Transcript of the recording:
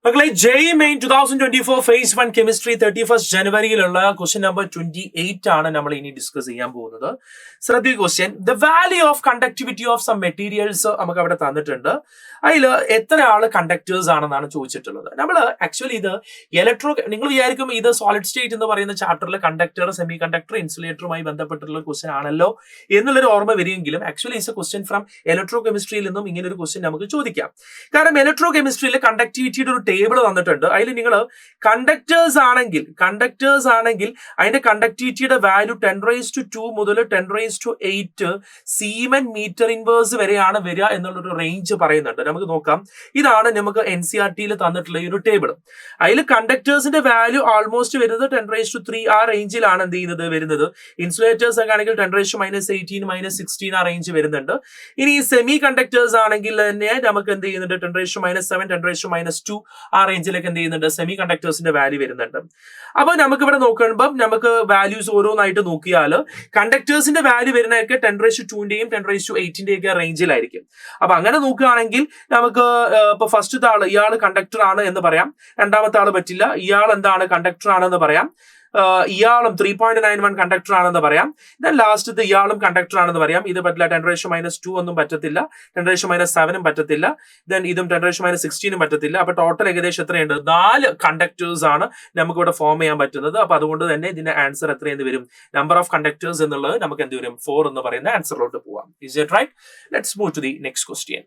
മക്കളെ JEE main 2024 phase 1 chemistry 31 ജനുവരിയിലുള്ള question number 28 ആണ് നമ്മൾ ഇനി ഡിസ്കസ് ചെയ്യാൻ പോകുന്നത്. ശ്രദ്ധിക്കുക question, the value of conductivity of some materials നമുക്ക് അവിടെ തന്നിട്ടുണ്ട്. അതിൽ എത്ര ആള് കണ്ടക്ടേഴ്സ് ആണെന്നാണ് ചോദിച്ചിട്ടുള്ളത്. നമ്മൾ ആക്ച്വലി ഇത് നിങ്ങൾ വിചാരിക്കും ഇത് സോളിഡ് സ്റ്റേറ്റ് എന്ന് പറയുന്ന ചാപ്റ്ററിൽ കണ്ടക്ടർ, സെമി കണ്ടക്ടർ, ഇൻസുലേറ്ററുമായി ബന്ധപ്പെട്ടുള്ള ക്വസ്റ്റ്യൻ ആണല്ലോ എന്നുള്ളൊരു ഓർമ്മ വരികയെങ്കിലും actually is a question from ഇലക്ട്രോ കെമിസ്ട്രിയിൽ നിന്നും ഇങ്ങനെ ഒരു ക്വസ്റ്റ്യൻ നമുക്ക് ചോദിക്കാം. കാരണം ഇലക്ട്രോ കെമിസ്ട്രിയിൽ കണ്ടക്ടിവിറ്റിയുടെ ഒരു ടേബിൾ തന്നിട്ടുണ്ട്. അതിൽ നിങ്ങൾ കണ്ടക്ടേഴ്സ് ആണെങ്കിൽ അതിന്റെ കണ്ടക്ടിവിറ്റിയുടെ വാല്യൂ 10⁻² മുതൽ 10⁻8 സീമൻ മീറ്റർ ഇൻവേഴ്സ് വരെയാണ് വരിക എന്നുള്ളൊരു റേഞ്ച് പറയുന്നുണ്ട്. നമുക്ക് നോക്കാം. ഇതാണ് നമുക്ക് NCERT തന്നിട്ടുള്ള ഈ ഒരു ടേബിൾ. അതിൽ കണ്ടക്ടേഴ്സിന്റെ വാല്യൂ ആൾമോസ്റ്റ് വരുന്നത് 10⁻3 ആ റേഞ്ചിലാണ് എന്ത് ചെയ്യുന്നത് വരുന്നത്. ഇൻസുലേറ്റേഴ്സ് ഒക്കെ ആണെങ്കിൽ 10⁻18 -16 ആ റേഞ്ച് വരുന്നുണ്ട്. ഇനി സെമി കണ്ടക്ടേഴ്സ് ആണെങ്കിൽ തന്നെ നമുക്ക് എന്ത് ചെയ്യുന്നുണ്ട് 10⁻7 10⁻2 ആ റേഞ്ചിലേക്ക് എന്ത് ചെയ്യുന്നുണ്ട് സെമി കണ്ടക്ടേഴ്സിന്റെ വാല്യൂ വരുന്നുണ്ട്. അപ്പൊ നമുക്ക് ഇവിടെ നോക്കുമ്പോൾ നമുക്ക് വാല്യൂസ് ഓരോന്നായിട്ട് നോക്കിയാൽ കണ്ടക്ടേഴ്സിന്റെ വാല്യൂ വരുന്നതൊക്കെ 10⁻2ന്റെയും 10⁻8ന്റെയും ഒക്കെ റേഞ്ചിലായിരിക്കും. അപ്പൊ അങ്ങനെ നോക്കുകയാണെങ്കിൽ നമുക്ക് ഇപ്പൊ ഫസ്റ്റത്തെ ആള് ഇയാൾ കണ്ടക്ടർ ആണ് എന്ന് പറയാം, രണ്ടാമത്തെ ആള് പറ്റില്ല, ഇയാൾ എന്താണ് കണ്ടക്ടർ ആണെന്ന് പറയാം, ഇയാളും 3.91 കണ്ടക്ടർ ആണെന്ന് പറയാം, ലാസ്റ്റത്തെ ഇയാളും കണ്ടക്ടർ ആണെന്ന് പറയാം. ഇത് പറ്റില്ല, 10⁻2 ഒന്നും പറ്റത്തില്ല, 10⁻7 പറ്റത്തില്ല, ഇതും 10⁻16 പറ്റത്തില്ല. അപ്പൊ ടോട്ടൽ ഏകദേശം എത്രയുണ്ട്, 4 കണ്ടക്ടേഴ്സ് ആണ് നമുക്ക് ഇവിടെ ഫോം ചെയ്യാൻ പറ്റുന്നത്. അപ്പൊ അതുകൊണ്ട് തന്നെ ഇതിന്റെ ആൻസർ എത്രയെന്ന് വരും, നമ്പർ ഓഫ് കണ്ടക്ടേഴ്സ് എന്നുള്ളത് നമുക്ക് എന്ത് വരും 4 എന്ന് പറയുന്ന ആൻസറിലോട്ട് പോവാം. Is it right? Let's move to the next question.